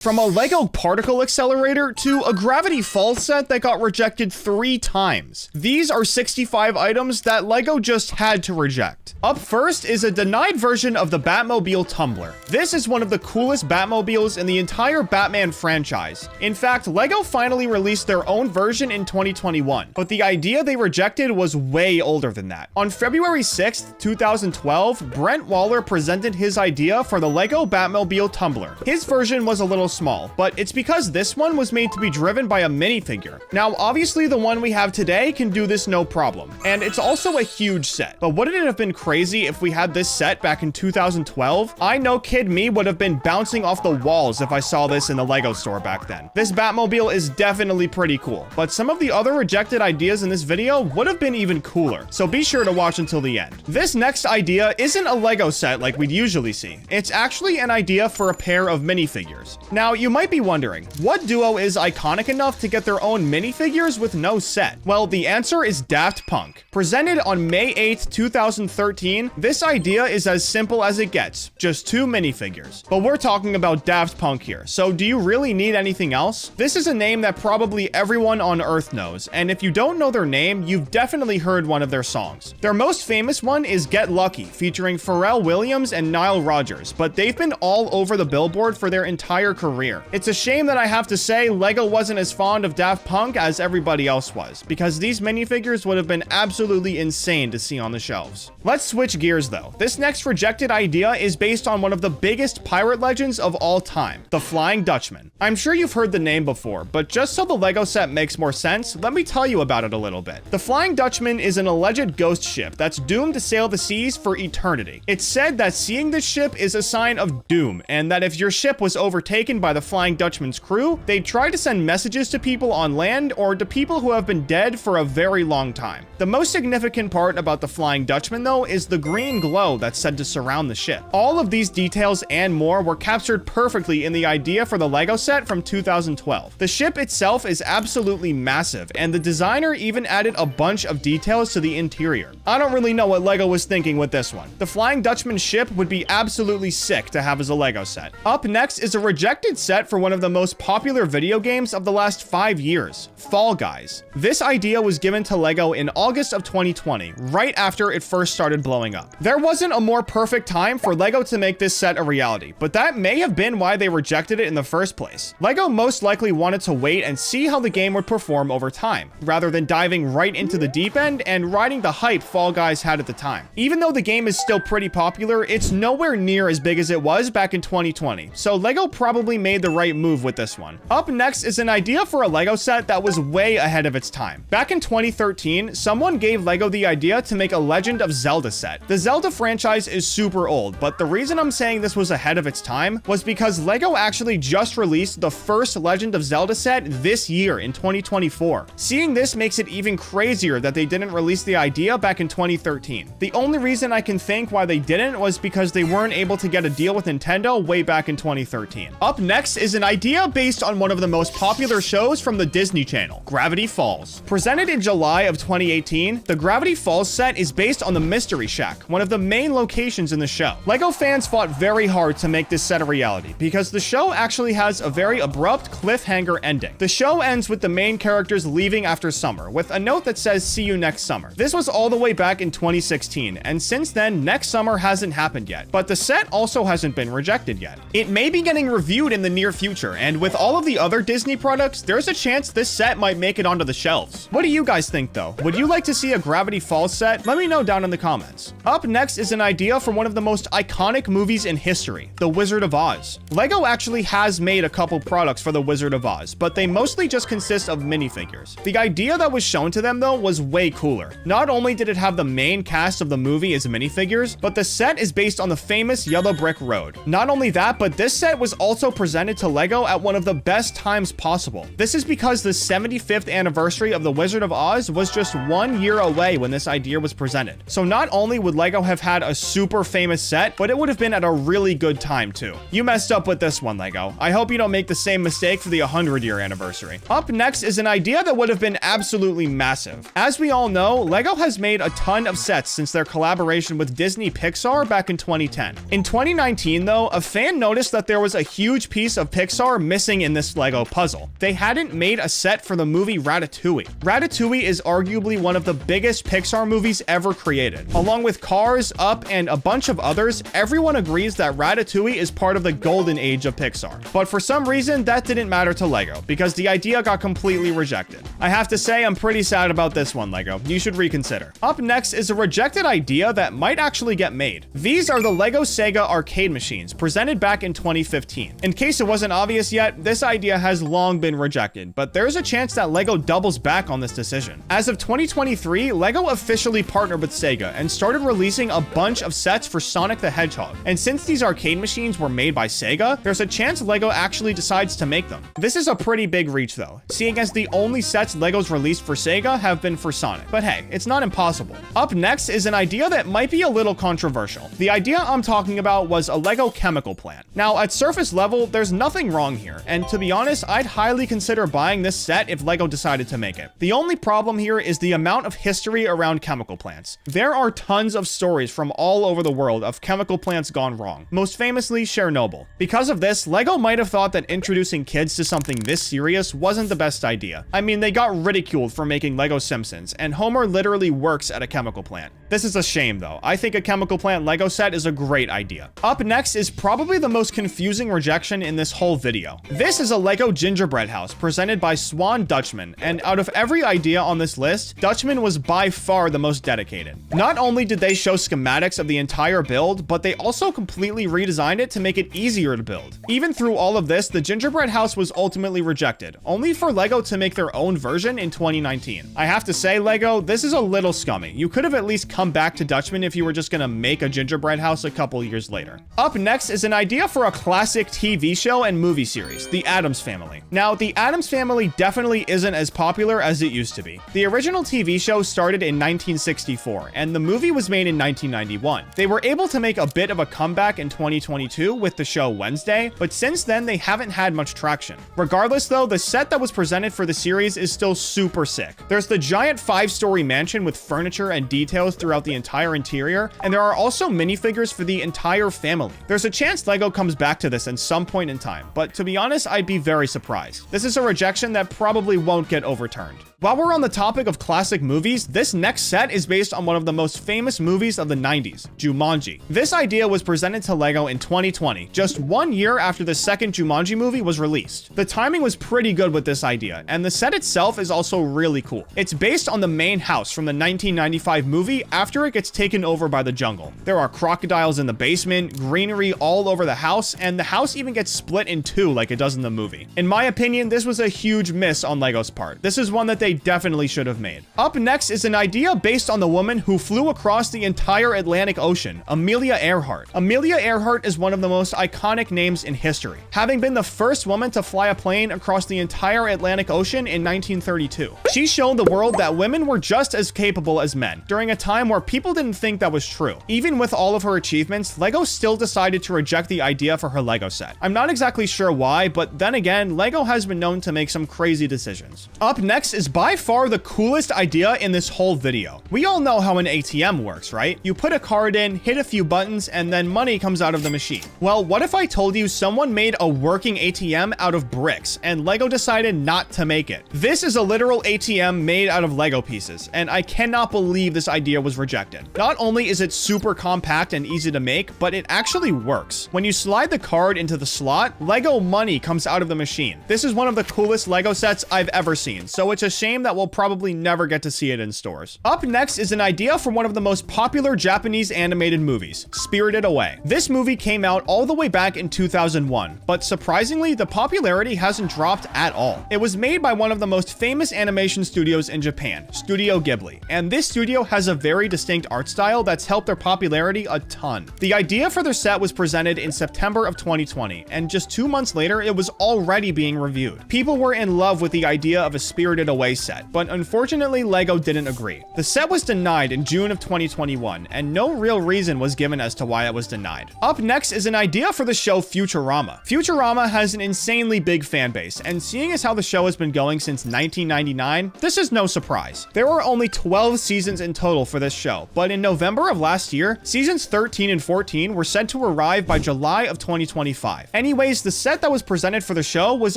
From a Lego particle accelerator to a Gravity Falls set that got rejected 3 times. These are 65 items that Lego just had to reject. Up first is a denied version of the Batmobile Tumbler. This is one of the coolest Batmobiles in the entire Batman franchise. In fact, Lego finally released their own version in 2021, but the idea they rejected was way older than that. On February 6th, 2012, Brent Waller presented his idea for the Lego Batmobile Tumbler. His version was a little small, but it's because this one was made to be driven by a minifigure. Now, obviously the one we have today can do this no problem, and it's also a huge set. But wouldn't it have been crazy if we had this set back in 2012? I know kid me would have been bouncing off the walls if I saw this in the Lego store back then. This Batmobile is definitely pretty cool, but some of the other rejected ideas in this video would have been even cooler, so be sure to watch until the end. This next idea isn't a Lego set like we'd usually see. It's actually an idea for a pair of minifigures. Now, you might be wondering, what duo is iconic enough to get their own minifigures with no set? Well, the answer is Daft Punk. Presented on May 8th, 2013, this idea is as simple as it gets, just 2 minifigures. But we're talking about Daft Punk here, so do you really need anything else? This is a name that probably everyone on Earth knows, and if you don't know their name, you've definitely heard one of their songs. Their most famous one is Get Lucky, featuring Pharrell Williams and Nile Rodgers, but they've been all over the Billboard for their entire career. It's a shame that I have to say Lego wasn't as fond of Daft Punk as everybody else was, because these minifigures would have been absolutely insane to see on the shelves. Let's switch gears though. This next rejected idea is based on one of the biggest pirate legends of all time, the Flying Dutchman. I'm sure you've heard the name before, but just so the Lego set makes more sense, let me tell you about it a little bit. The Flying Dutchman is an alleged ghost ship that's doomed to sail the seas for eternity. It's said that seeing this ship is a sign of doom, and that if your ship was overtaken by the Flying Dutchman's crew, they'd try to send messages to people on land or to people who have been dead for a very long time. The most significant part about the Flying Dutchman though is the green glow that's said to surround the ship. All of these details and more were captured perfectly in the idea for the Lego set from 2012. The ship itself is absolutely massive, and the designer even added a bunch of details to the interior. I don't really know what Lego was thinking with this one. The Flying Dutchman ship would be absolutely sick to have as a Lego set. Up next is a rejected set for one of the most popular video games of the last 5 years, Fall Guys. This idea was given to Lego in August of 2020, right after it first started blowing up. There wasn't a more perfect time for Lego to make this set a reality, but that may have been why they rejected it in the first place. Lego most likely wanted to wait and see how the game would perform over time, rather than diving right into the deep end and riding the hype Fall Guys had at the time. Even though the game is still pretty popular, it's nowhere near as big as it was back in 2020, so Lego probably made the right move with this one. Up next is an idea for a Lego set that was way ahead of its time. Back in 2013, someone gave Lego the idea to make a Legend of Zelda set. The Zelda franchise is super old, but the reason I'm saying this was ahead of its time was because Lego actually just released the first Legend of Zelda set this year in 2024. Seeing this makes it even crazier that they didn't release the idea back in 2013. The only reason I can think why they didn't was because they weren't able to get a deal with Nintendo way back in 2013. Up next is an idea based on one of the most popular shows from the Disney Channel, Gravity Falls. Presented in July of 2018, the Gravity Falls set is based on the Mystery Shack, one of the main locations in the show. Lego fans fought very hard to make this set a reality because the show actually has a very abrupt cliffhanger ending. The show ends with the main characters leaving after summer, with a note that says "See you next summer." This was all the way back in 2016, and since then, next summer hasn't happened yet, but the set also hasn't been rejected yet. It may be getting reviewed in the near future, and with all of the other Disney products, there's a chance this set might make it onto the shelves. What do you guys think though? Would you like to see a Gravity Falls set? Let me know down in the comments. Up next is an idea for one of the most iconic movies in history, The Wizard of Oz. Lego actually has made a couple products for The Wizard of Oz, but they mostly just consist of minifigures. The idea that was shown to them though was way cooler. Not only did it have the main cast of the movie as minifigures, but the set is based on the famous Yellow Brick Road. Not only that, but this set was also presented to Lego at one of the best times possible. This is because the 75th anniversary of The Wizard of Oz was just 1 year away when this idea was presented. So not only would Lego have had a super famous set, but it would have been at a really good time too. You messed up with this one, Lego. I hope you don't make the same mistake for the 100-year anniversary. Up next is an idea that would have been absolutely massive. As we all know, Lego has made a ton of sets since their collaboration with Disney Pixar back in 2010. In 2019 though, a fan noticed that there was a huge piece of Pixar missing in this Lego puzzle. They hadn't made a set for the movie Ratatouille. Ratatouille is arguably one of the biggest Pixar movies ever created. Along with Cars, Up, and a bunch of others, everyone agrees that Ratatouille is part of the golden age of Pixar. But for some reason, that didn't matter to Lego, because the idea got completely rejected. I have to say, I'm pretty sad about this one, Lego. You should reconsider. Up next is a rejected idea that might actually get made. These are the Lego Sega arcade machines, presented back in 2015. In case it wasn't obvious yet, this idea has long been rejected, but there's a chance that Lego doubles back on this decision. As of 2023, Lego officially partnered with Sega and started releasing a bunch of sets for Sonic the Hedgehog. And since these arcade machines were made by Sega, there's a chance Lego actually decides to make them. This is a pretty big reach though, seeing as the only sets Lego's released for Sega have been for Sonic. But hey, it's not impossible. Up next is an idea that might be a little controversial. The idea I'm talking about was a Lego chemical plant. Now, at surface level, there's nothing wrong here, and to be honest, I'd highly consider buying this set if Lego decided to make it. The only problem here is the amount of history around chemical plants. There are tons of stories from all over the world of chemical plants gone wrong, most famously Chernobyl. Because of this, Lego might have thought that introducing kids to something this serious wasn't the best idea. I mean, they got ridiculed for making Lego Simpsons, and Homer literally works at a chemical plant. This is a shame though. I think a chemical plant Lego set is a great idea. Up next is probably the most confusing rejection in this whole video. This is a Lego gingerbread house presented by Swan Dutchman, and out of every idea on this list, Dutchman was by far the most dedicated. Not only did they show schematics of the entire build, but they also completely redesigned it to make it easier to build. Even through all of this, the gingerbread house was ultimately rejected, only for Lego to make their own version in 2019. I have to say, Lego, this is a little scummy. You could have at least come back to Dutchman if you were just gonna make a gingerbread house a couple years later. Up next is an idea for a classic TV show and movie series, The Addams Family. Now, The Addams Family definitely isn't as popular as it used to be. The original TV show started in 1964, and the movie was made in 1991. They were able to make a bit of a comeback in 2022 with the show Wednesday, but since then they haven't had much traction. Regardless though, the set that was presented for the series is still super sick. There's the giant 5-story mansion with furniture and details throughout the entire interior, and there are also minifigures for the entire family. There's a chance Lego comes back to this at some point in time, but to be honest, I'd be very surprised. This is a rejection that probably won't get overturned. While we're on the topic of classic movies, this next set is based on one of the most famous movies of the 90s, Jumanji. This idea was presented to Lego in 2020, just 1 year after the second Jumanji movie was released. The timing was pretty good with this idea, and the set itself is also really cool. It's based on the main house from the 1995 movie after it gets taken over by the jungle. There are crocodiles in the basement, greenery all over the house, and the house even gets split in two like it does in the movie. In my opinion, this was a huge miss on Lego's part. This is one that they definitely should have made. Up next is an idea based on the woman who flew across the entire Atlantic Ocean, Amelia Earhart. Amelia Earhart is one of the most iconic names in history, having been the first woman to fly a plane across the entire Atlantic Ocean in 1932. She showed the world that women were just as capable as men, during a time where people didn't think that was true. Even with all of her achievements, Lego still decided to reject the idea for her Lego set. I'm not exactly sure why, but then again, Lego has been known to make some crazy decisions. Up next is by far the coolest idea in this whole video. We all know how an ATM works, right? You put a card in, hit a few buttons, and then money comes out of the machine. Well, what if I told you someone made a working ATM out of bricks, and Lego decided not to make it? This is a literal ATM made out of Lego pieces, and I cannot believe this idea was rejected. Not only is it super compact and easy to make, but it actually works. When you slide the card into the slot, Lego money comes out of the machine. This is one of the coolest Lego sets I've ever seen, so it's a shame that we'll probably never get to see it in stores. Up next is an idea from one of the most popular Japanese animated movies, Spirited Away. This movie came out all the way back in 2001, but surprisingly, the popularity hasn't dropped at all. It was made by one of the most famous animation studios in Japan, Studio Ghibli, and this studio has a very distinct art style that's helped their popularity a ton. The idea for their set was presented in September of 2020, and just 2 months later, it was already being reviewed. People were in love with the idea of a Spirited Away set, but unfortunately, Lego didn't agree. The set was denied in June of 2021, and no real reason was given as to why it was denied. Up next is an idea for the show Futurama. Futurama has an insanely big fan base, and seeing as how the show has been going since 1999, this is no surprise. There were only 12 seasons in total for this this show, but in November of last year, seasons 13 and 14 were set to arrive by July of 2025. Anyways, the set that was presented for the show was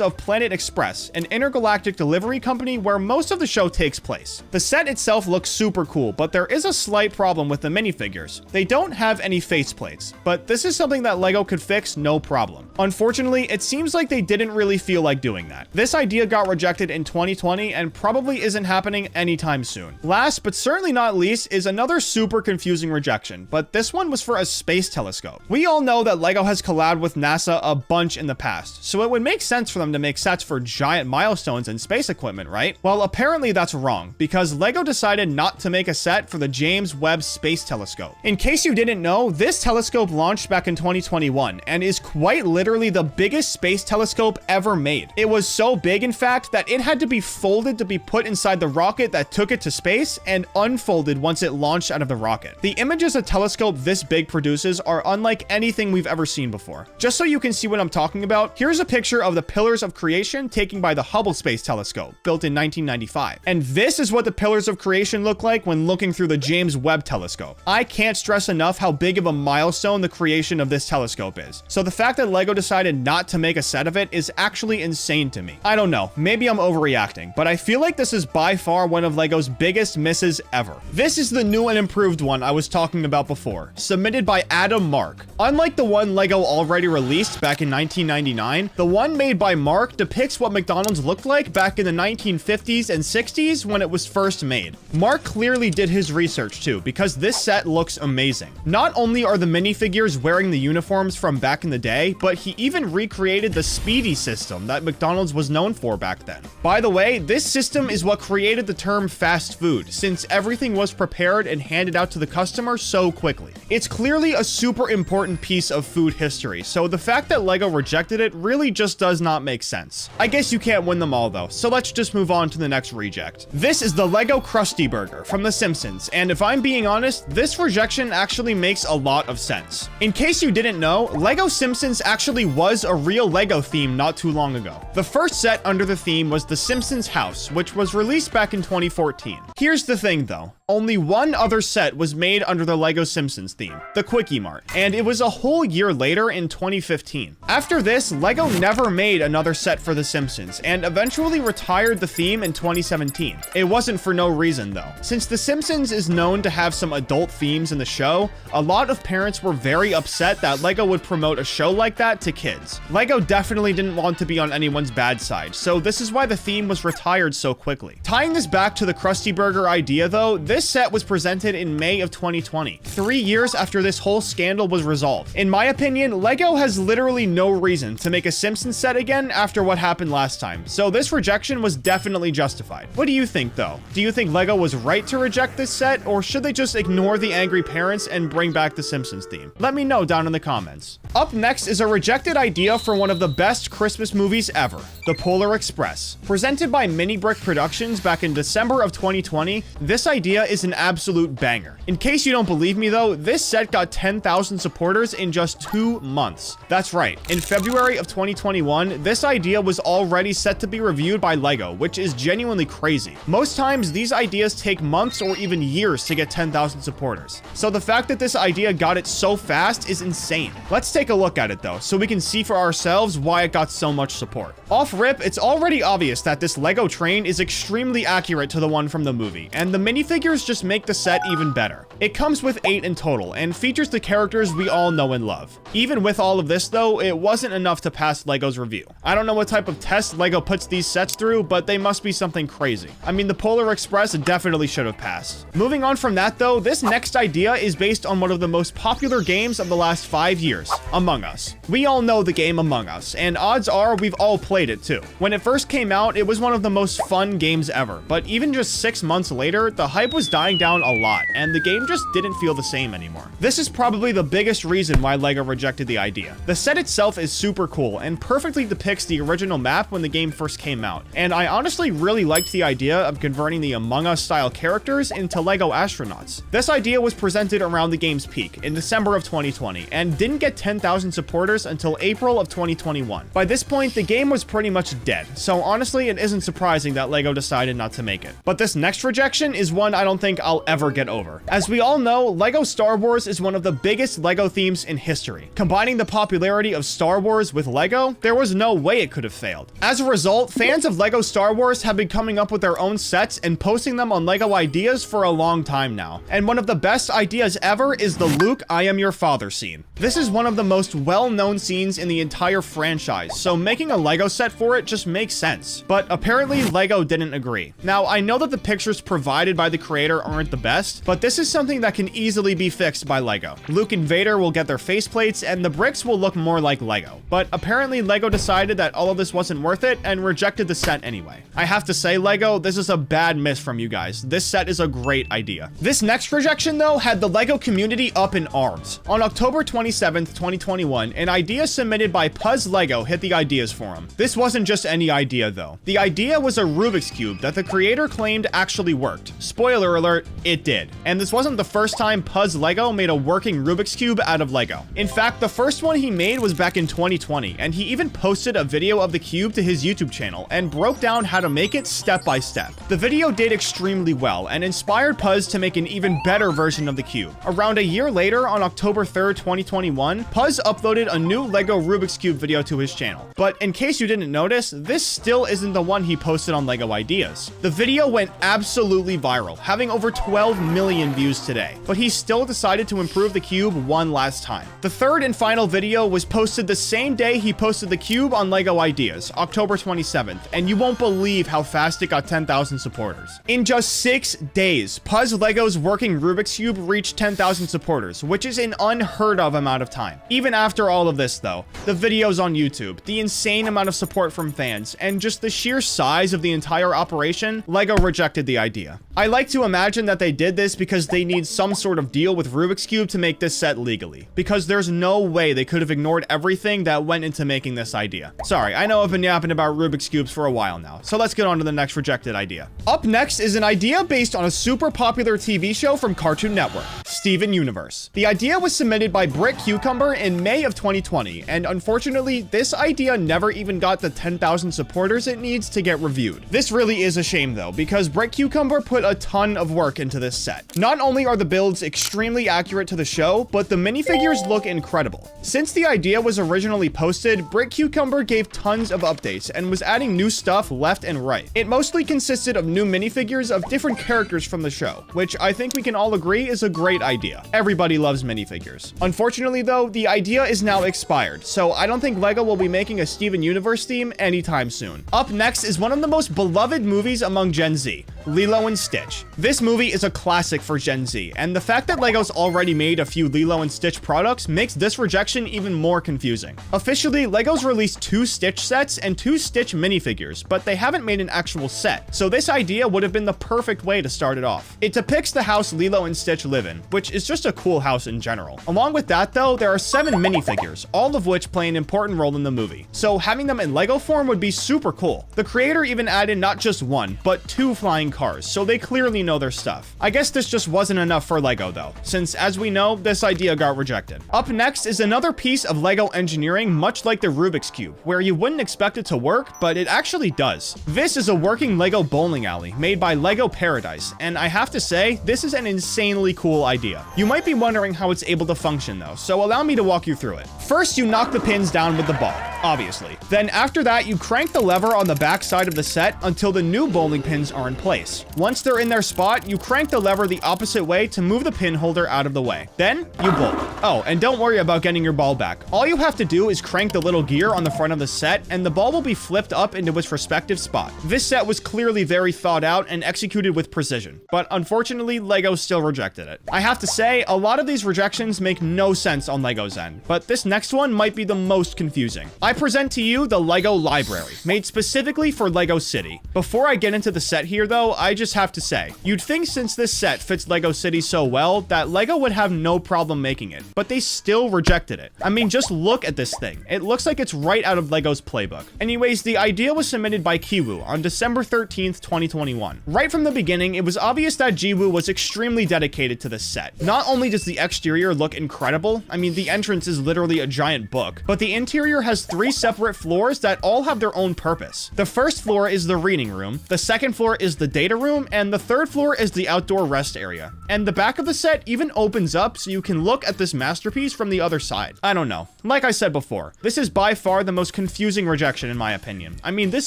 of Planet Express, an intergalactic delivery company where most of the show takes place. The set itself looks super cool, but there is a slight problem with the minifigures. They don't have any faceplates, but this is something that LEGO could fix no problem. Unfortunately, it seems like they didn't really feel like doing that. This idea got rejected in 2020 and probably isn't happening anytime soon. Last but certainly not least is another super confusing rejection, but this one was for a space telescope. We all know that LEGO has collabed with NASA a bunch in the past, so it would make sense for them to make sets for giant milestones and space equipment, right? Well, apparently that's wrong, because LEGO decided not to make a set for the James Webb Space Telescope. In case you didn't know, this telescope launched back in 2021 and is quite literally the biggest space telescope ever made. It was so big, in fact, that it had to be folded to be put inside the rocket that took it to space and unfolded once it launched out of the rocket. The images a telescope this big produces are unlike anything we've ever seen before. Just so you can see what I'm talking about, here's a picture of the pillars of creation taken by the Hubble Space Telescope, built in 1995. And this is what the pillars of creation look like when looking through the James Webb Telescope. I can't stress enough how big of a milestone the creation of this telescope is. So the fact that LEGO decided not to make a set of it is actually insane to me. I don't know, maybe I'm overreacting, but I feel like this is by far one of LEGO's biggest misses ever. This is the new and improved one I was talking about before, submitted by Adam Mark. Unlike the one LEGO already released back in 1999, the one made by Mark depicts what McDonald's looked like back in the 1950s and 60s when it was first made. Mark clearly did his research too, because this set looks amazing. Not only are the minifigures wearing the uniforms from back in the day, but he even recreated the Speedy system that McDonald's was known for back then. By the way, this system is what created the term fast food, since everything was prepared and handed out to the customer so quickly. It's clearly a super important piece of food history, so the fact that LEGO rejected it really just does not make sense. I guess you can't win them all though, so let's just move on to the next reject. This is the LEGO Krusty Burger from The Simpsons, and if I'm being honest, this rejection actually makes a lot of sense. In case you didn't know, LEGO Simpsons actually was a real LEGO theme not too long ago. The first set under the theme was The Simpsons House, which was released back in 2014. Here's the thing though. Only one other set was made under the LEGO Simpsons theme, the Quickie Mart, and it was a whole year later in 2015. After this, LEGO never made another set for The Simpsons, and eventually retired the theme in 2017. It wasn't for no reason though. Since The Simpsons is known to have some adult themes in the show, a lot of parents were very upset that LEGO would promote a show like that to kids. LEGO definitely didn't want to be on anyone's bad side, so this is why the theme was retired so quickly. Tying this back to the Krusty Burger idea though, this set was presented in May of 2020, 3 years after this whole scandal was resolved. In my opinion, LEGO has literally no reason to make a Simpsons set again after what happened last time, so this rejection was definitely justified. What do you think though? Do you think LEGO was right to reject this set, or should they just ignore the angry parents and bring back the Simpsons theme? Let me know down in the comments. Up next is a rejected idea for one of the best Christmas movies ever, The Polar Express. Presented by Mini Brick Productions back in December of 2020, this idea is an absolute banger. In case you don't believe me though, this set got 10,000 supporters in just 2 months. That's right, in February of 2021, this idea was already set to be reviewed by LEGO, which is genuinely crazy. Most times, these ideas take months or even years to get 10,000 supporters. So the fact that this idea got it so fast is insane. Let's take a look at it though, so we can see for ourselves why it got so much support. Off rip, it's already obvious that this LEGO train is extremely accurate to the one from the movie, and the minifigures just make the set even better. It comes with 8 in total, and features the characters we all know and love. Even with all of this though, it wasn't enough to pass LEGO's review. I don't know what type of test LEGO puts these sets through, but they must be something crazy. I mean, the Polar Express definitely should have passed. Moving on from that though, this next idea is based on one of the most popular games of the last 5 years, Among Us. We all know the game Among Us, and odds are we've all played it too. When it first came out, it was one of the most fun games ever, but even just 6 months later, the hype was dying down a lot, and the game just didn't feel the same anymore. This is probably the biggest reason why LEGO rejected the idea. The set itself is super cool and perfectly depicts the original map when the game first came out, and I honestly really liked the idea of converting the Among Us style characters into LEGO astronauts. This idea was presented around the game's peak in December of 2020 and didn't get 10,000 10,000 supporters until April of 2021. By this point, the game was pretty much dead, so honestly, it isn't surprising that LEGO decided not to make it. But this next rejection is one I don't think I'll ever get over. As we all know, LEGO Star Wars is one of the biggest LEGO themes in history. Combining the popularity of Star Wars with LEGO, there was no way it could have failed. As a result, fans of LEGO Star Wars have been coming up with their own sets and posting them on LEGO Ideas for a long time now. And one of the best ideas ever is the Luke, I am your father scene. This is one of the most well-known scenes in the entire franchise, so making a LEGO set for it just makes sense. But apparently LEGO didn't agree. Now, I know that the pictures provided by the creator aren't the best, but this is something that can easily be fixed by LEGO. Luke and Vader will get their faceplates and the bricks will look more like LEGO. But apparently LEGO decided that all of this wasn't worth it and rejected the set anyway. I have to say, LEGO, this is a bad miss from you guys. This set is a great idea. This next rejection though had the LEGO community up in arms. On October 27th, 2021, an idea submitted by Puzz LEGO hit the ideas forum. This wasn't just any idea though. The idea was a Rubik's Cube that the creator claimed actually worked. Spoiler alert, it did. And this wasn't the first time Puzz LEGO made a working Rubik's Cube out of LEGO. In fact, the first one he made was back in 2020, and he even posted a video of the cube to his YouTube channel and broke down how to make it step by step. The video did extremely well and inspired Puzz to make an even better version of the cube. Around a year later, on October 3rd, 2021, Puzz uploaded a new LEGO Rubik's Cube video to his channel. But in case you didn't notice, this still isn't the one he posted on LEGO Ideas. The video went absolutely viral, having over 12 million views today, but he still decided to improve the cube one last time. The third and final video was posted the same day he posted the cube on LEGO Ideas, October 27th, and you won't believe how fast it got 10,000 supporters. In just 6 days, Puzz LEGO's working Rubik's Cube reached 10,000 supporters, which is an unheard of amount of time. Even after all of this though, the videos on YouTube, the insane amount of support from fans, and just the sheer size of the entire operation, LEGO rejected the idea. I like to imagine that they did this because they need some sort of deal with Rubik's Cube to make this set legally, because there's no way they could have ignored everything that went into making this idea. Sorry, I know I've been yapping about Rubik's Cubes for a while now, so let's get on to the next rejected idea. Up next is an idea based on a super popular TV show from Cartoon Network, Steven Universe. The idea was submitted by Brick Cucumber in May of 2020, and unfortunately, this idea never even got the 10,000 supporters it needs to get reviewed. This really is a shame though, because Brick Cucumber put a ton of work into this set. Not only are the builds extremely accurate to the show, but the minifigures look incredible. Since the idea was originally posted, Brick Cucumber gave tons of updates and was adding new stuff left and right. It mostly consisted of new minifigures of different characters from the show, which I think we can all agree is a great idea. Everybody loves minifigures. Unfortunately though, the idea is now expired, so I don't think LEGO will be making a Steven Universe theme anytime soon. Up next is one of the most beloved movies among Gen Z, Lilo and Stitch. This movie is a classic for Gen Z, and the fact that LEGO's already made a few Lilo and Stitch products makes this rejection even more confusing. Officially, LEGO's released 2 Stitch sets and 2 Stitch minifigures, but they haven't made an actual set, so this idea would have been the perfect way to start it off. It depicts the house Lilo and Stitch live in, which is just a cool house in general. Along with that though, there are 7 minifigures, all of which play an important role in the movie, so having them in LEGO form would be super cool. The creator even added not just 1, but 2 flying cars, so they clearly know their stuff. I guess this just wasn't enough for LEGO though, since as we know, this idea got rejected. Up next is another piece of LEGO engineering much like the Rubik's Cube, where you wouldn't expect it to work, but it actually does. This is a working LEGO bowling alley made by LEGO Paradise, and I have to say, this is an insanely cool idea. You might be wondering how it's able to function though, so allow me to walk you through it. First, you knock the pins down with the ball, obviously. Then after that, you crank the lever on the back side of the set until the new bowling pins are in place. Once they're in their spot, you crank the lever the opposite way to move the pin holder out of the way. Then, you bolt. Oh, and don't worry about getting your ball back. All you have to do is crank the little gear on the front of the set, and the ball will be flipped up into its respective spot. This set was clearly very thought out and executed with precision, but unfortunately, LEGO still rejected it. I have to say, a lot of these rejections make no sense on LEGO's end, but this next one might be the most confusing. I present to you the LEGO Library, made specifically for LEGO City. Before I get into the set here though, I just have to say, you'd think since this set fits LEGO City so well that LEGO would have no problem making it, but they still rejected it. I mean, just look at this thing. It looks like it's right out of LEGO's playbook. Anyways, the idea was submitted by Kiwoo on December 13th, 2021. Right from the beginning, it was obvious that Jiwoo was extremely dedicated to this set. Not only does the exterior look incredible, I mean, the entrance is literally a giant book, but the interior has 3 separate floors that all have their own purpose. The first floor is the reading room, the second floor is the data room, and the third floor is the outdoor rest area. And the back of the set even opens up so you can look at this masterpiece from the other side. I don't know. Like I said before, this is by far the most confusing rejection in my opinion. I mean, this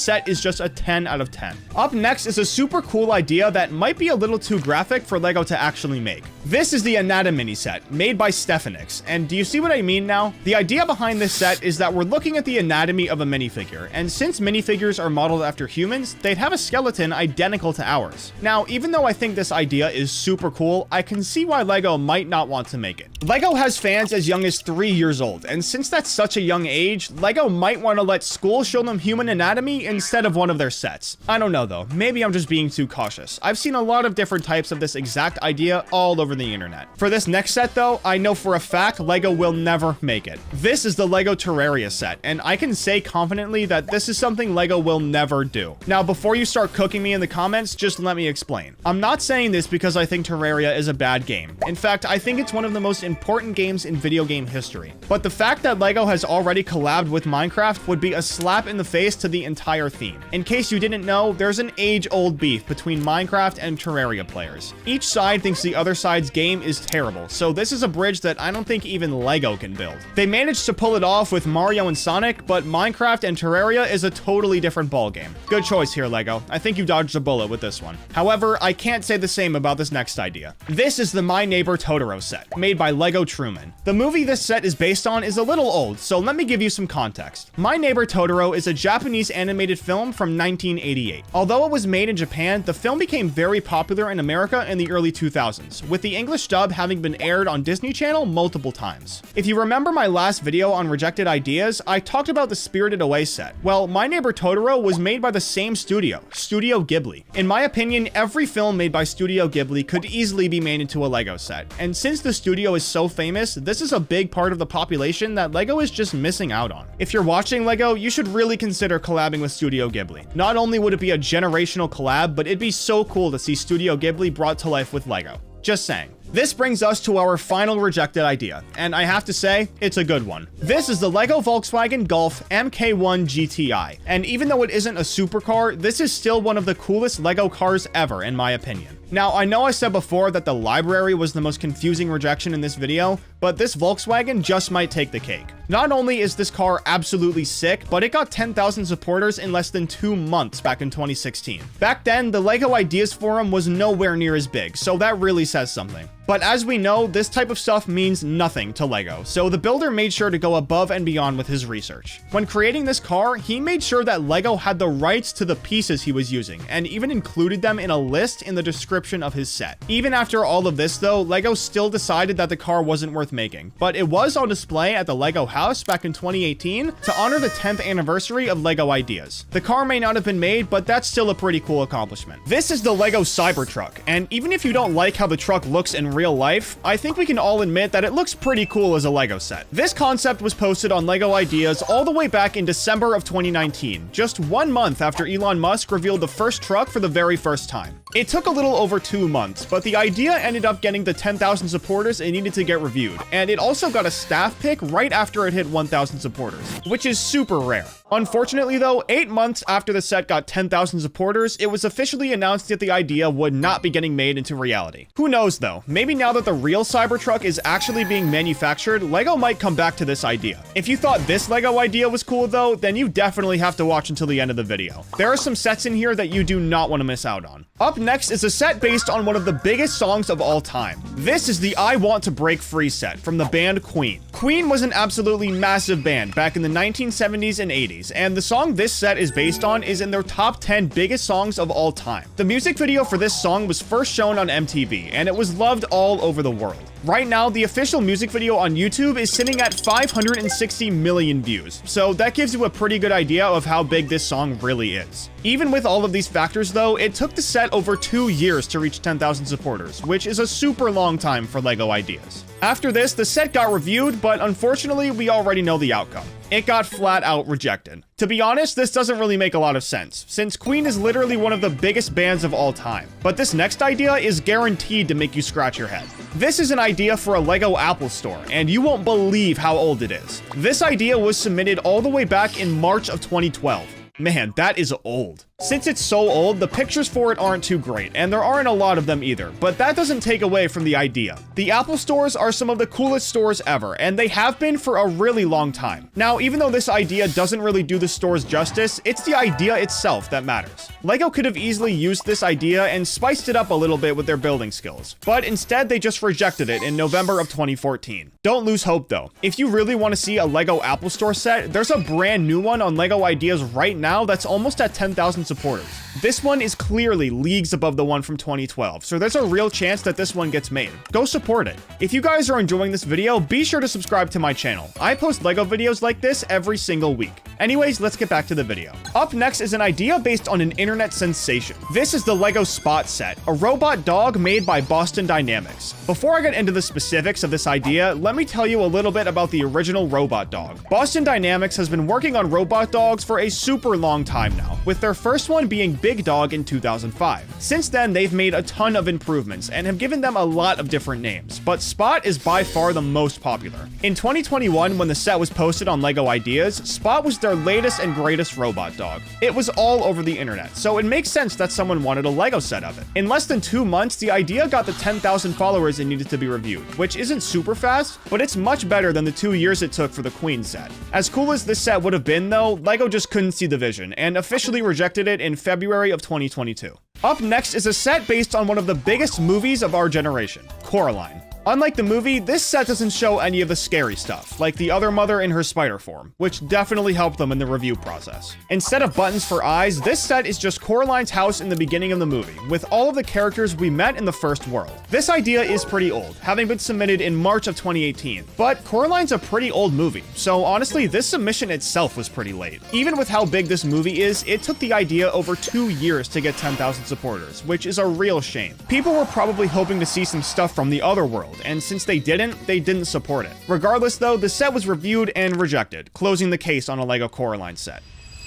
set is just a 10 out of 10. Up next is a super cool idea that might be a little too graphic for LEGO to actually make. This is the Anatomini set, made by Stephanix, and do you see what I mean now? The idea behind this set is that we're looking at the anatomy of a minifigure, and since minifigures are modeled after humans, they'd have a skeleton identical to ours. Now, even though I think this idea is super cool, I can see why LEGO might not want to make it. LEGO has fans as young as 3 years old, and since that's such a young age, LEGO might want to let school show them human anatomy instead of one of their sets. I don't know though, maybe I'm just being too cautious. I've seen a lot of different types of this exact idea all over the internet. For this next set though, I know for a fact LEGO will never make it. This is the LEGO Terraria set, and I can say confidently that this is something LEGO will never do. Now, before you start cooking me in the comments, just let me explain. I'm not saying this because I think Terraria is a bad game. In fact, I think it's one of the most important games in video game history. But the fact that LEGO has already collabed with Minecraft would be a slap in the face to the entire theme. In case you didn't know, there's an age-old beef between Minecraft and Terraria players. Each side thinks the other side's game is terrible, so this is a bridge that I don't think even LEGO can build. They managed to pull it off with Mario and Sonic, but Minecraft and Terraria is a totally different ballgame. Good choice here, LEGO. I think you dodged a bullet with this one. However, I can't say the same about this next idea. This is the My Neighbor Totoro set, made by LEGO Truman. The movie this set is based on is a little old, so let me give you some context. My Neighbor Totoro is a Japanese animated film from 1988. Although it was made in Japan, the film became very popular in America in the early 2000s, with the English dub having been aired on Disney Channel multiple times. If you remember my last video on rejected ideas, I talked about the Spirited Away set. Well, My Neighbor Totoro was made by the same studio, Studio Ghibli. In my opinion, every film made by Studio Ghibli could easily be made into a LEGO set. And since the studio is so famous, this is a big part of the population that LEGO is just missing out on. If you're watching LEGO, you should really consider collabing with Studio Ghibli. Not only would it be a generational collab, but it'd be so cool to see Studio Ghibli brought to life with LEGO. Just saying. This brings us to our final rejected idea, and I have to say, it's a good one. This is the LEGO Volkswagen Golf MK1 GTI, and even though it isn't a supercar, this is still one of the coolest LEGO cars ever, in my opinion. Now, I know I said before that the library was the most confusing rejection in this video, but this Volkswagen just might take the cake. Not only is this car absolutely sick, but it got 10,000 supporters in less than 2 months back in 2016. Back then, the LEGO Ideas Forum was nowhere near as big, so that really says something. But as we know, this type of stuff means nothing to LEGO, so the builder made sure to go above and beyond with his research. When creating this car, he made sure that LEGO had the rights to the pieces he was using, and even included them in a list in the description of his set. Even after all of this though, LEGO still decided that the car wasn't worth making, but it was on display at the LEGO house back in 2018 to honor the 10th anniversary of LEGO Ideas. The car may not have been made, but that's still a pretty cool accomplishment. This is the LEGO Cybertruck, and even if you don't like how the truck looks in real life, I think we can all admit that it looks pretty cool as a LEGO set. This concept was posted on LEGO Ideas all the way back in December of 2019, just 1 month after Elon Musk revealed the first truck for the very first time. It took a little over 2 months, but the idea ended up getting the 10,000 supporters it needed to get reviewed, and it also got a staff pick right after it hit 1,000 supporters, which is super rare. Unfortunately though, 8 months after the set got 10,000 supporters, it was officially announced that the idea would not be getting made into reality. Who knows though, maybe now that the real Cybertruck is actually being manufactured, LEGO might come back to this idea. If you thought this LEGO idea was cool though, then you definitely have to watch until the end of the video. There are some sets in here that you do not want to miss out on. Up next is a set based on one of the biggest songs of all time. This is the I Want to Break Free set from the band Queen. Queen was an absolutely massive band back in the 1970s and 80s, and the song this set is based on is in their top 10 biggest songs of all time. The music video for this song was first shown on MTV, and it was loved all over the world. Right now, the official music video on YouTube is sitting at 560 million views, so that gives you a pretty good idea of how big this song really is. Even with all of these factors though, it took the set over 2 years to reach 10,000 supporters, which is a super long time for LEGO Ideas. After this, the set got reviewed, but unfortunately, we already know the outcome. It got flat out rejected. To be honest, this doesn't really make a lot of sense, since Queen is literally one of the biggest bands of all time. But this next idea is guaranteed to make you scratch your head. This is an idea for a LEGO Apple store, and you won't believe how old it is. This idea was submitted all the way back in March of 2012. Man, that is old. Since it's so old, the pictures for it aren't too great, and there aren't a lot of them either, but that doesn't take away from the idea. The Apple stores are some of the coolest stores ever, and they have been for a really long time. Now, even though this idea doesn't really do the stores justice, it's the idea itself that matters. LEGO could have easily used this idea and spiced it up a little bit with their building skills, but instead they just rejected it in November of 2014. Don't lose hope though. If you really want to see a LEGO Apple Store set, there's a brand new one on LEGO Ideas right now that's almost at 10,000 supporters. This one is clearly leagues above the one from 2012, so there's a real chance that this one gets made. Go support it. If you guys are enjoying this video, be sure to subscribe to my channel. I post LEGO videos like this every single week. Anyways, let's get back to the video. Up next is an idea based on an internet sensation. This is the LEGO Spot set, a robot dog made by Boston Dynamics. Before I get into the specifics of this idea, let me tell you a little bit about the original robot dog. Boston Dynamics has been working on robot dogs for a super long time now, with their first one being Big Dog in 2005. Since then, they've made a ton of improvements and have given them a lot of different names, but Spot is by far the most popular. In 2021, when the set was posted on LEGO Ideas, Spot was their latest and greatest robot dog. It was all over the internet, so it makes sense that someone wanted a LEGO set of it. In less than 2 months, the idea got the 10,000 followers it needed to be reviewed, which isn't super fast, but it's much better than the 2 years it took for the Queen set. As cool as this set would have been though, LEGO just couldn't see the vision and officially rejected it in February of 2022. Up next is a set based on one of the biggest movies of our generation, Coraline. Unlike the movie, this set doesn't show any of the scary stuff, like the other mother in her spider form, which definitely helped them in the review process. Instead of buttons for eyes, this set is just Coraline's house in the beginning of the movie, with all of the characters we met in the first world. This idea is pretty old, having been submitted in March of 2018, but Coraline's a pretty old movie, so honestly, this submission itself was pretty late. Even with how big this movie is, it took the idea over 2 years to get 10,000 supporters, which is a real shame. People were probably hoping to see some stuff from the other world, and since they didn't support it. Regardless though, the set was reviewed and rejected, closing the case on a LEGO Coraline set.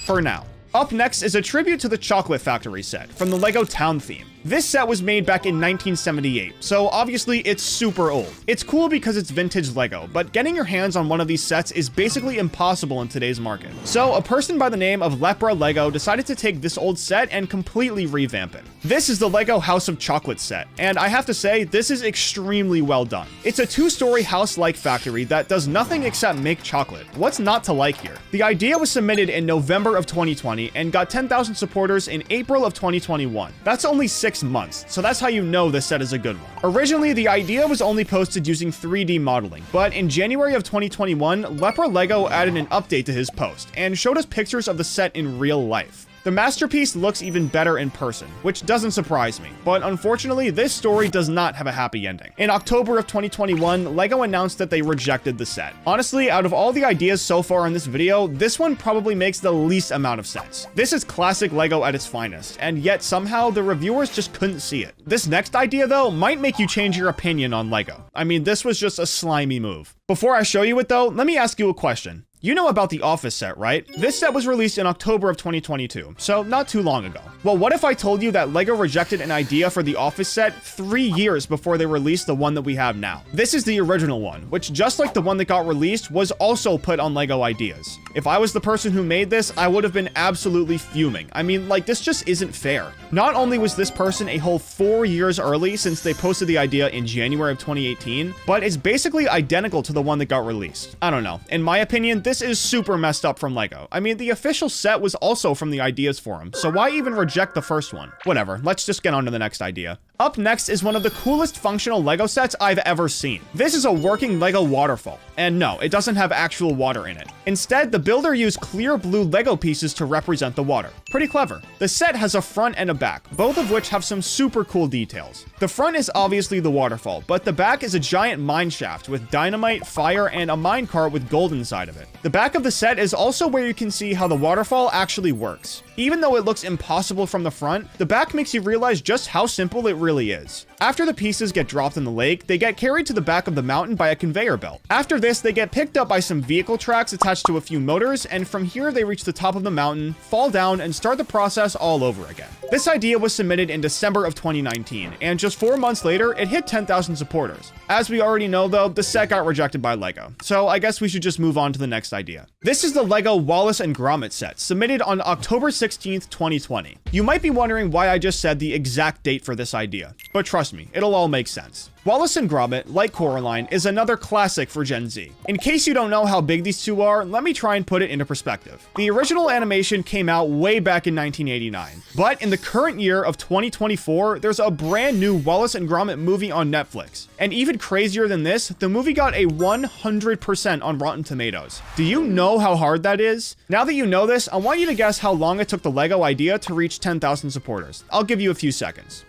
For now. Up next is a tribute to the Chocolate Factory set from the LEGO Town theme. This set was made back in 1978, so obviously it's super old. It's cool because it's vintage LEGO, but getting your hands on one of these sets is basically impossible in today's market. So a person by the name of Lepra Lego decided to take this old set and completely revamp it. This is the LEGO House of Chocolate set, and I have to say, this is extremely well done. It's a 2-story house-like factory that does nothing except make chocolate. What's not to like here? The idea was submitted in November of 2020 and got 10,000 supporters in April of 2021. That's only 6 months, so that's how you know this set is a good one. Originally, the idea was only posted using 3D modeling, but in January of 2021, Lepra Lego added an update to his post and showed us pictures of the set in real life. The masterpiece looks even better in person, which doesn't surprise me, but unfortunately, this story does not have a happy ending. In October of 2021, LEGO announced that they rejected the set. Honestly, out of all the ideas so far in this video, this one probably makes the least amount of sense. This is classic LEGO at its finest, and yet somehow the reviewers just couldn't see it. This next idea though, might make you change your opinion on LEGO. I mean, this was just a slimy move. Before I show you it though, let me ask you a question. You know about the Office set, right? This set was released in October of 2022, so not too long ago. Well, what if I told you that LEGO rejected an idea for the Office set 3 years before they released the one that we have now? This is the original one, which just like the one that got released, was also put on LEGO Ideas. If I was the person who made this, I would have been absolutely fuming. I mean, like, this just isn't fair. Not only was this person a whole 4 years early since they posted the idea in January of 2018, but it's basically identical to the one that got released. I don't know. In my opinion, this is super messed up from LEGO. I mean, the official set was also from the Ideas forum, so why even reject the first one? Whatever, let's just get on to the next idea. Up next is one of the coolest functional Lego sets I've ever seen. This is a working Lego waterfall. And no, it doesn't have actual water in it. Instead, the builder used clear blue Lego pieces to represent the water. Pretty clever. The set has a front and a back, both of which have some super cool details. The front is obviously the waterfall, but the back is a giant mine shaft with dynamite, fire, and a minecart with gold inside of it. The back of the set is also where you can see how the waterfall actually works. Even though it looks impossible from the front, the back makes you realize just how simple it really is. After the pieces get dropped in the lake, they get carried to the back of the mountain by a conveyor belt. After this, they get picked up by some vehicle tracks attached to a few motors, and from here they reach the top of the mountain, fall down, and start the process all over again. This idea was submitted in December of 2019, and just 4 months later, it hit 10,000 supporters. As we already know though, the set got rejected by Lego, so I guess we should just move on to the next idea. This is the Lego Wallace and Gromit set, submitted on October 16th, 2020. You might be wondering why I just said the exact date for this idea, but trust me, it'll all make sense. Wallace and Gromit, like Coraline, is another classic for Gen Z. In case you don't know how big these two are, let me try and put it into perspective. The original animation came out way back in 1989, but in the current year of 2024, there's a brand new Wallace and Gromit movie on Netflix. And even crazier than this, the movie got a 100% on Rotten Tomatoes. Do you know how hard that is? Now that you know this, I want you to guess how long it took the Lego idea to reach 10,000 supporters. I'll give you a few seconds.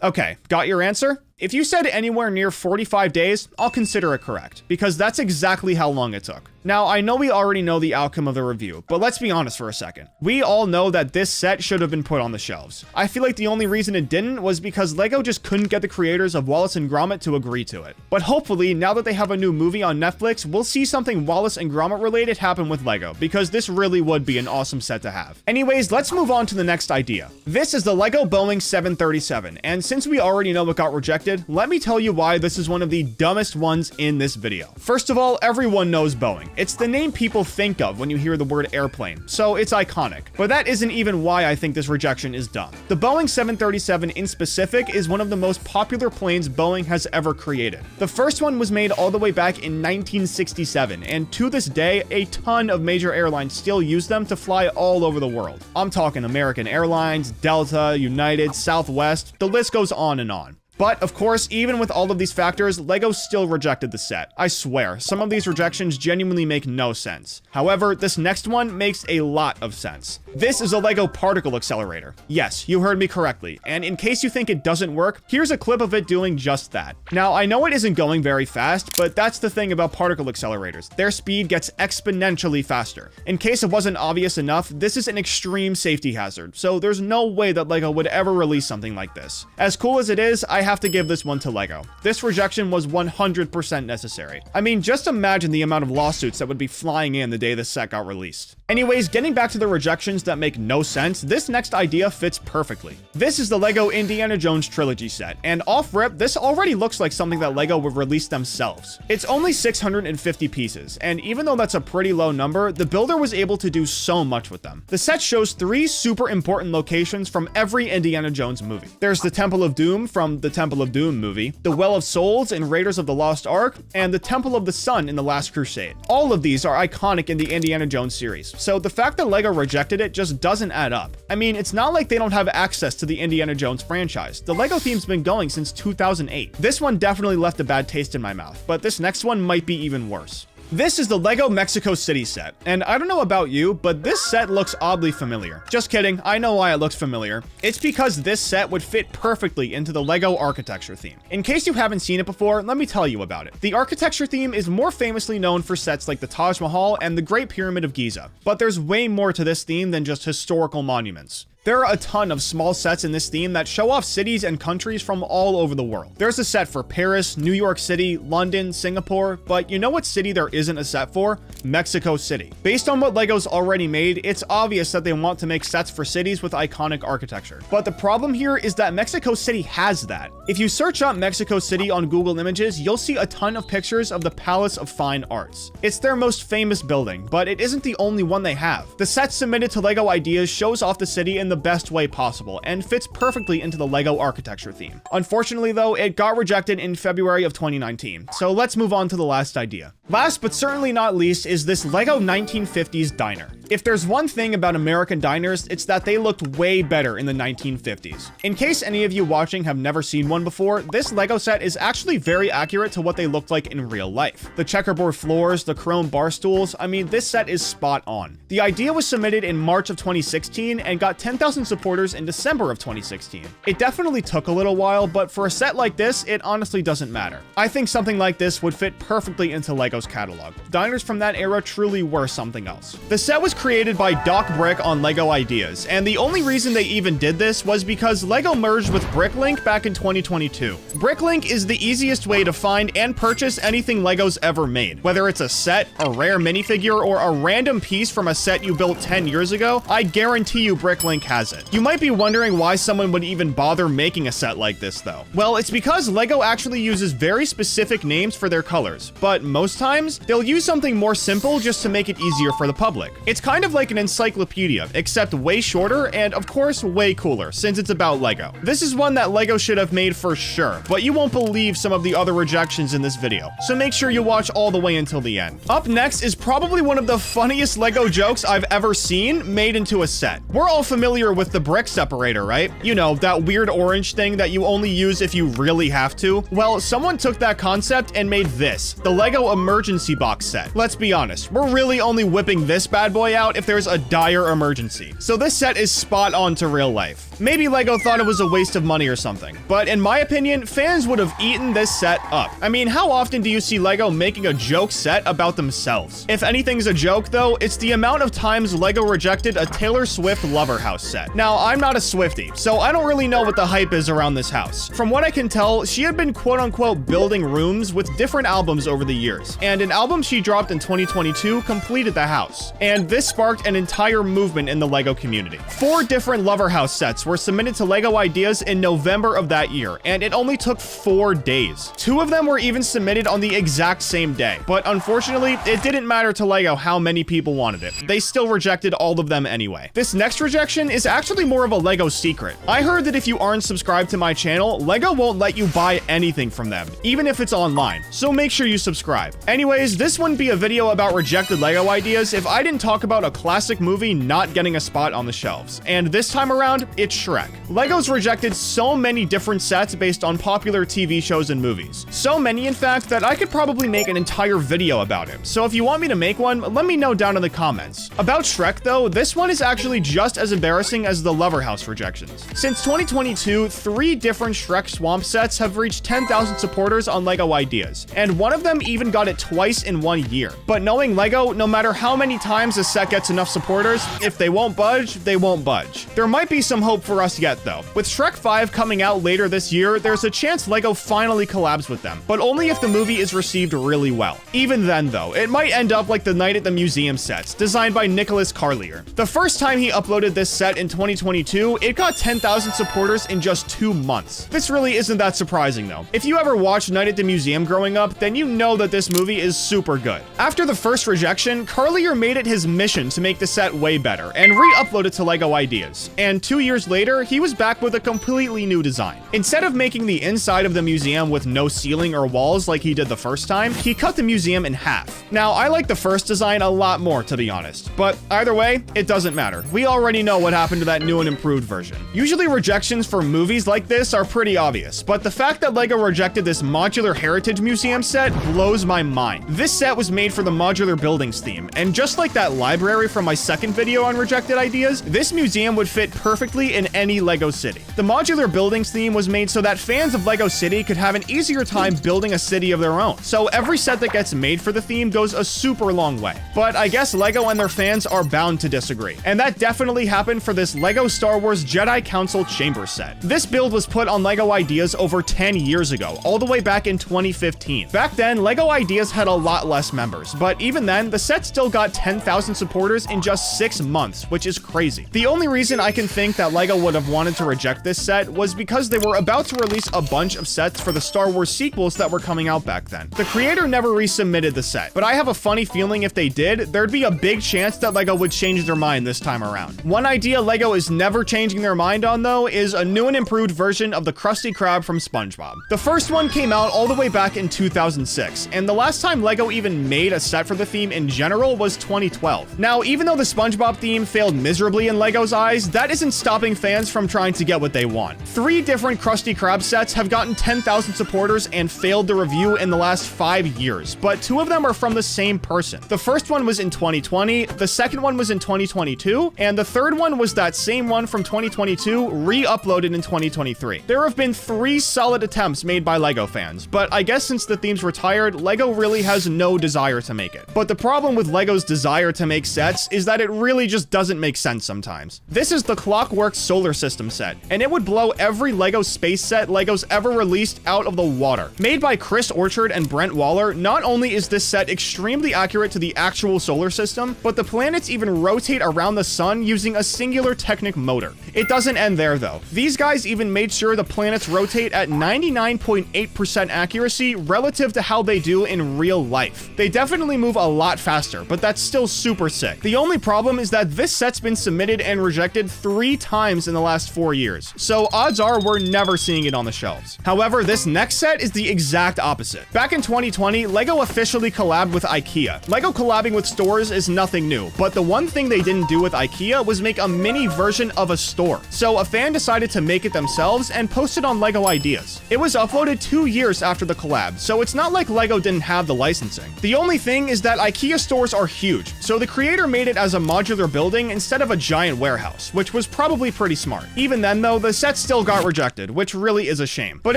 Okay, got your answer? If you said anywhere near 45 days, I'll consider it correct, because that's exactly how long it took. Now, I know we already know the outcome of the review, but let's be honest for a second. We all know that this set should have been put on the shelves. I feel like the only reason it didn't was because Lego just couldn't get the creators of Wallace and Gromit to agree to it. But hopefully, now that they have a new movie on Netflix, we'll see something Wallace and Gromit related happen with Lego, because this really would be an awesome set to have. Anyways, let's move on to the next idea. This is the Lego Boeing 737, and since we already know it got rejected, let me tell you why this is one of the dumbest ones in this video. First of all, everyone knows Boeing. It's the name people think of when you hear the word airplane, so it's iconic. But that isn't even why I think this rejection is dumb. The Boeing 737 in specific is one of the most popular planes Boeing has ever created. The first one was made all the way back in 1967, and to this day, a ton of major airlines still use them to fly all over the world. I'm talking American Airlines, Delta, United, Southwest, the list goes on and on. But, of course, even with all of these factors, Lego still rejected the set. I swear, some of these rejections genuinely make no sense. However, this next one makes a lot of sense. This is a Lego particle accelerator. Yes, you heard me correctly, and in case you think it doesn't work, here's a clip of it doing just that. Now, I know it isn't going very fast, but that's the thing about particle accelerators. Their speed gets exponentially faster. In case it wasn't obvious enough, this is an extreme safety hazard, so there's no way that Lego would ever release something like this. As cool as it is, I have to give this one to Lego. This rejection was 100% necessary. I mean, just imagine the amount of lawsuits that would be flying in the day this set got released. Anyways, getting back to the rejections that make no sense, this next idea fits perfectly. This is the Lego Indiana Jones trilogy set, and off rip, this already looks like something that Lego would release themselves. It's only 650 pieces, and even though that's a pretty low number, the builder was able to do so much with them. The set shows 3 super important locations from every Indiana Jones movie. There's the Temple of Doom from the Temple of Doom movie, the Well of Souls in Raiders of the Lost Ark, and the Temple of the Sun in The Last Crusade. All of these are iconic in the Indiana Jones series, so the fact that Lego rejected it just doesn't add up. I mean, it's not like they don't have access to the Indiana Jones franchise. The Lego theme's been going since 2008. This one definitely left a bad taste in my mouth, but this next one might be even worse. This is the Lego Mexico City set, and I don't know about you, but this set looks oddly familiar. Just kidding, I know why it looks familiar. It's because this set would fit perfectly into the Lego architecture theme. In case you haven't seen it before, let me tell you about it. The architecture theme is more famously known for sets like the Taj Mahal and the Great Pyramid of Giza, but there's way more to this theme than just historical monuments. There are a ton of small sets in this theme that show off cities and countries from all over the world. There's a set for Paris, New York City, London, Singapore, but you know what city there isn't a set for? Mexico City. Based on what Lego's already made, it's obvious that they want to make sets for cities with iconic architecture. But the problem here is that Mexico City has that. If you search up Mexico City on Google Images, you'll see a ton of pictures of the Palace of Fine Arts. It's their most famous building, but it isn't the only one they have. The set submitted to Lego Ideas shows off the city in the best way possible and fits perfectly into the LEGO architecture theme. Unfortunately though, it got rejected in February of 2019, so let's move on to the last idea. Last but certainly not least is this LEGO 1950s diner. If there's one thing about American diners, it's that they looked way better in the 1950s. In case any of you watching have never seen one before, this LEGO set is actually very accurate to what they looked like in real life. The checkerboard floors, the chrome bar stools, I mean, this set is spot on. The idea was submitted in March of 2016 and got 10,000 supporters in December of 2016. It definitely took a little while, but for a set like this, it honestly doesn't matter. I think something like this would fit perfectly into LEGO's catalog. Diners from that era truly were something else. The set was created by Doc Brick on LEGO Ideas, and the only reason they even did this was because LEGO merged with Bricklink back in 2022. Bricklink is the easiest way to find and purchase anything LEGO's ever made. Whether it's a set, a rare minifigure, or a random piece from a set you built 10 years ago, I guarantee you Bricklink has it. You might be wondering why someone would even bother making a set like this though. Well, it's because LEGO actually uses very specific names for their colors, but most times, they'll use something more simple just to make it easier for the public. It's kind of like an encyclopedia, except way shorter and of course way cooler, since it's about LEGO. This is one that LEGO should have made for sure, but you won't believe some of the other rejections in this video, so make sure you watch all the way until the end. Up next is probably one of the funniest LEGO jokes I've ever seen made into a set. We're all familiar with the brick separator, right? You know, that weird orange thing that you only use if you really have to. Well, someone took that concept and made this, the LEGO emergency box set. Let's be honest, we're really only whipping this bad boy out if there's a dire emergency. So this set is spot on to real life. Maybe LEGO thought it was a waste of money or something, but in my opinion, fans would have eaten this set up. I mean, how often do you see LEGO making a joke set about themselves? If anything's a joke though, it's the amount of times LEGO rejected a Taylor Swift Lover House set. Now, I'm not a Swiftie, so I don't really know what the hype is around this house. From what I can tell, she had been quote-unquote building rooms with different albums over the years, and an album she dropped in 2022 completed the house. And this sparked an entire movement in the LEGO community. 4 different Lover House sets were submitted to LEGO Ideas in November of that year, and it only took 4 days. 2 of them were even submitted on the exact same day, but unfortunately, it didn't matter to LEGO how many people wanted it. They still rejected all of them anyway. This next rejection is actually more of a LEGO secret. I heard that if you aren't subscribed to my channel, LEGO won't let you buy anything from them, even if it's online, so make sure you subscribe. Anyways, this wouldn't be a video about rejected LEGO ideas if I didn't talk about a classic movie not getting a spot on the shelves, and this time around, it's Shrek. LEGO's rejected so many different sets based on popular TV shows and movies. So many, in fact, that I could probably make an entire video about it. So if you want me to make one, let me know down in the comments. About Shrek though, this one is actually just as embarrassing as the Lover House rejections. Since 2022, 3 different Shrek Swamp sets have reached 10,000 supporters on LEGO Ideas, and one of them even got it twice in 1 year. But knowing LEGO, no matter how many times a set gets enough supporters, if they won't budge, they won't budge. There might be some hope for us yet though. With Shrek 5 coming out later this year, there's a chance LEGO finally collabs with them, but only if the movie is received really well. Even then though, it might end up like the Night at the Museum sets, designed by Nicholas Carlier. The first time he uploaded this set in 2022, it got 10,000 supporters in just 2 months. This really isn't that surprising though. If you ever watched Night at the Museum growing up, then you know that this movie is super good. After the first rejection, Carlier made it his mission to make the set way better and re-upload it to LEGO Ideas. And 2 years later, he was back with a completely new design. Instead of making the inside of the museum with no ceiling or walls like he did the first time, he cut the museum in half. Now, I like the first design a lot more, to be honest, but either way, it doesn't matter. We already know what happened to that new and improved version. Usually rejections for movies like this are pretty obvious, but the fact that LEGO rejected this modular heritage museum set blows my mind. This set was made for the modular buildings theme, and just like that library from my second video on rejected ideas, this museum would fit perfectly in any LEGO city. The modular buildings theme was made so that fans of LEGO City could have an easier time building a city of their own, so every set that gets made for the theme goes a super long way. But I guess LEGO and their fans are bound to disagree, and that definitely happened for this LEGO Star Wars Jedi Council Chamber set. This build was put on LEGO Ideas over 10 years ago, all the way back in 2015. Back then, LEGO Ideas had a lot less members, but even then, the set still got 10,000 supporters in just 6 months, which is crazy. The only reason I can think that LEGO would have wanted to reject this set was because they were about to release a bunch of sets for the Star Wars sequels that were coming out back then. The creator never resubmitted the set, but I have a funny feeling if they did, there'd be a big chance that LEGO would change their mind this time around. One idea that LEGO is never changing their mind on, though, is a new and improved version of the Krusty Krab from SpongeBob. The first one came out all the way back in 2006, and the last time LEGO even made a set for the theme in general was 2012. Now, even though the SpongeBob theme failed miserably in LEGO's eyes, that isn't stopping fans from trying to get what they want. 3 different Krusty Krab sets have gotten 10,000 supporters and failed to review in the last 5 years, but 2 of them are from the same person. The first one was in 2020, the second one was in 2022, and the third one was that same one from 2022 re-uploaded in 2023. There have been 3 solid attempts made by LEGO fans, but I guess since the theme's retired, LEGO really has no desire to make it. But the problem with LEGO's desire to make sets is that it really just doesn't make sense sometimes. This is the Clockwork Solar System set, and it would blow every LEGO space set LEGO's ever released out of the water. Made by Chris Orchard and Brent Waller, not only is this set extremely accurate to the actual solar system, but the planets even rotate around the sun using a singular Technic motor. It doesn't end there though. These guys even made sure the planets rotate at 99.8% accuracy relative to how they do in real life. They definitely move a lot faster, but that's still super sick. The only problem is that this set's been submitted and rejected 3 times in the last 4 years, so odds are we're never seeing it on the shelves. However, this next set is the exact opposite. Back in 2020, LEGO officially collabed with IKEA. LEGO collabing with stores is nothing new, but the one thing they didn't do with IKEA was make a mini version of a store. So a fan decided to make it themselves and post it on LEGO Ideas. It was uploaded 2 years after the collab, so it's not like LEGO didn't have the licensing. The only thing is that IKEA stores are huge, so the creator made it as a modular building instead of a giant warehouse, which was probably pretty smart. Even then though, the set still got rejected, which really is a shame. But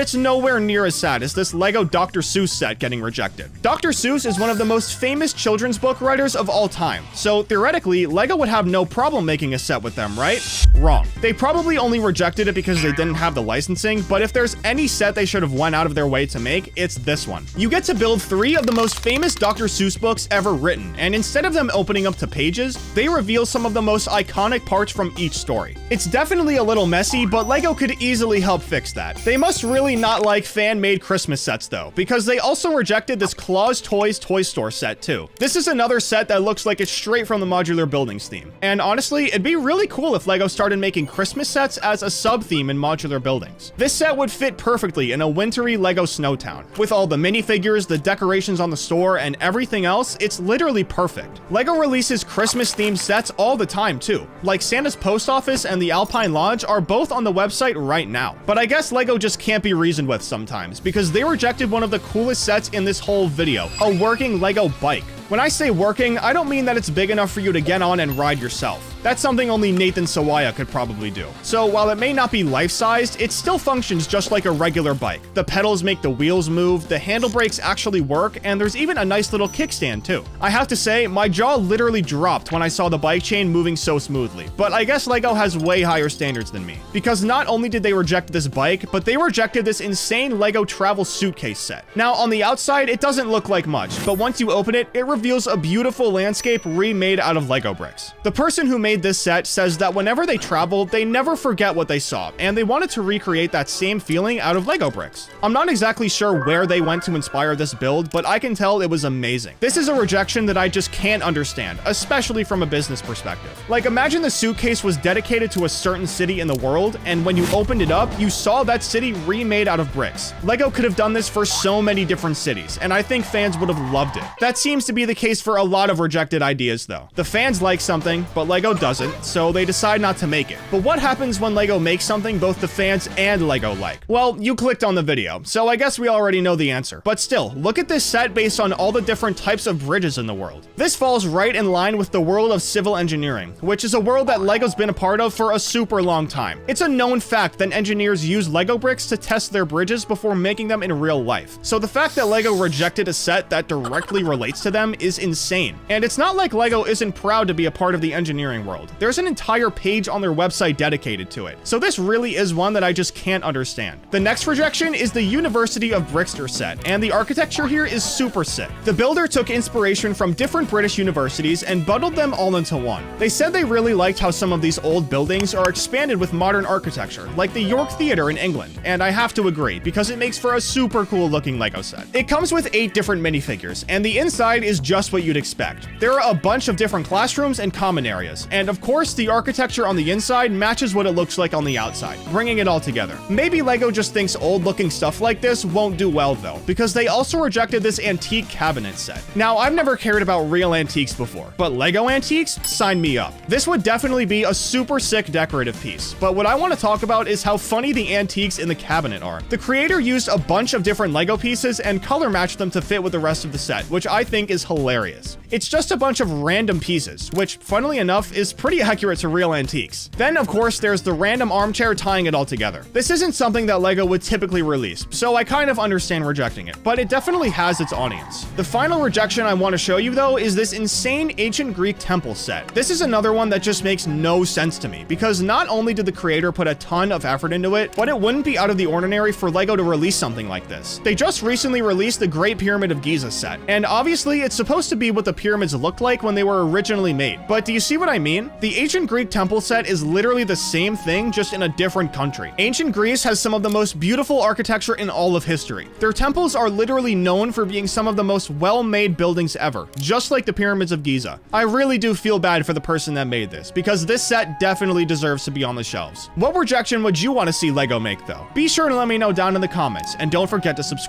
it's nowhere near as sad as this LEGO Dr. Seuss set getting rejected. Dr. Seuss is one of the most famous children's book writers of all time, so theoretically, LEGO would have no problem making a set with them, right? Wrong. They probably only rejected it because they didn't have the licensing, but if there's any set they should have went out of their way to make, it's this one. You get to build 3 of the most famous Dr. Seuss books ever written, and instead of them opening up to pages, they reveal some of the most iconic parts from each story. It's definitely a little messy, but LEGO could easily help fix that. They must really not like fan-made Christmas sets though, because they also rejected this Claus Toys Toy Store set too. This is another set that looks like it's straight from the modular buildings theme. And honestly, it'd be really cool if LEGO started making Christmas sets as a sub-theme in modular buildings. This set would fit perfectly in a wintry LEGO snow town. With all the minifigures, the decorations on the store, and everything else, it's literally perfect. LEGO releases Christmas-themed sets all the time too. Like Santa's Post Office and the Alpine Lodge are both on the website right now. But I guess LEGO just can't be reasoned with sometimes, because they rejected one of the coolest sets in this whole video, a working LEGO bike. When I say working, I don't mean that it's big enough for you to get on and ride yourself. That's something only Nathan Sawaya could probably do. So while it may not be life-sized, it still functions just like a regular bike. The pedals make the wheels move, the handle brakes actually work, and there's even a nice little kickstand too. I have to say, my jaw literally dropped when I saw the bike chain moving so smoothly, but I guess LEGO has way higher standards than me. Because not only did they reject this bike, but they rejected this insane LEGO travel suitcase set. Now on the outside, it doesn't look like much, but once you open it, it reveals a beautiful landscape remade out of LEGO bricks. The person who made this set says that whenever they travel, they never forget what they saw, and they wanted to recreate that same feeling out of LEGO bricks. I'm not exactly sure where they went to inspire this build, but I can tell it was amazing. This is a rejection that I just can't understand, especially from a business perspective. Like, imagine the suitcase was dedicated to a certain city in the world, and when you opened it up, you saw that city remade out of bricks. LEGO could have done this for so many different cities, and I think fans would have loved it. That seems to be the case for a lot of rejected ideas though. The fans like something, but LEGO doesn't, so they decide not to make it. But what happens when LEGO makes something both the fans and LEGO like? Well, you clicked on the video, so I guess we already know the answer. But still, look at this set based on all the different types of bridges in the world. This falls right in line with the world of civil engineering, which is a world that LEGO's been a part of for a super long time. It's a known fact that engineers use LEGO bricks to test their bridges before making them in real life. So the fact that LEGO rejected a set that directly relates to them is insane. And it's not like LEGO isn't proud to be a part of the engineering world. There's an entire page on their website dedicated to it. So this really is one that I just can't understand. The next rejection is the University of Brixton set, and the architecture here is super sick. The builder took inspiration from different British universities and bundled them all into one. They said they really liked how some of these old buildings are expanded with modern architecture, like the York Theatre in England, and I have to agree, because it makes for a super cool looking LEGO set. It comes with 8 different minifigures, and the inside is just what you'd expect. There are a bunch of different classrooms and common areas, And of course, the architecture on the inside matches what it looks like on the outside, bringing it all together. Maybe LEGO just thinks old-looking stuff like this won't do well though, because they also rejected this antique cabinet set. Now, I've never cared about real antiques before, but LEGO antiques? Sign me up. This would definitely be a super sick decorative piece, but what I want to talk about is how funny the antiques in the cabinet are. The creator used a bunch of different LEGO pieces and color matched them to fit with the rest of the set, which I think is hilarious. It's just a bunch of random pieces, which, funnily enough, is pretty accurate to real antiques. Then, of course, there's the random armchair tying it all together. This isn't something that LEGO would typically release, so I kind of understand rejecting it, but it definitely has its audience. The final rejection I want to show you, though, is this insane ancient Greek temple set. This is another one that just makes no sense to me, because not only did the creator put a ton of effort into it, but it wouldn't be out of the ordinary for LEGO to release something like this. They just recently released the Great Pyramid of Giza set, and obviously it's supposed to be what the pyramids looked like when they were originally made. But do you see what I mean? The ancient Greek temple set is literally the same thing, just in a different country. Ancient Greece has some of the most beautiful architecture in all of history. Their temples are literally known for being some of the most well-made buildings ever, just like the pyramids of Giza. I really do feel bad for the person that made this, because this set definitely deserves to be on the shelves. What rejection would you want to see LEGO make though? Be sure to let me know down in the comments, and don't forget to subscribe.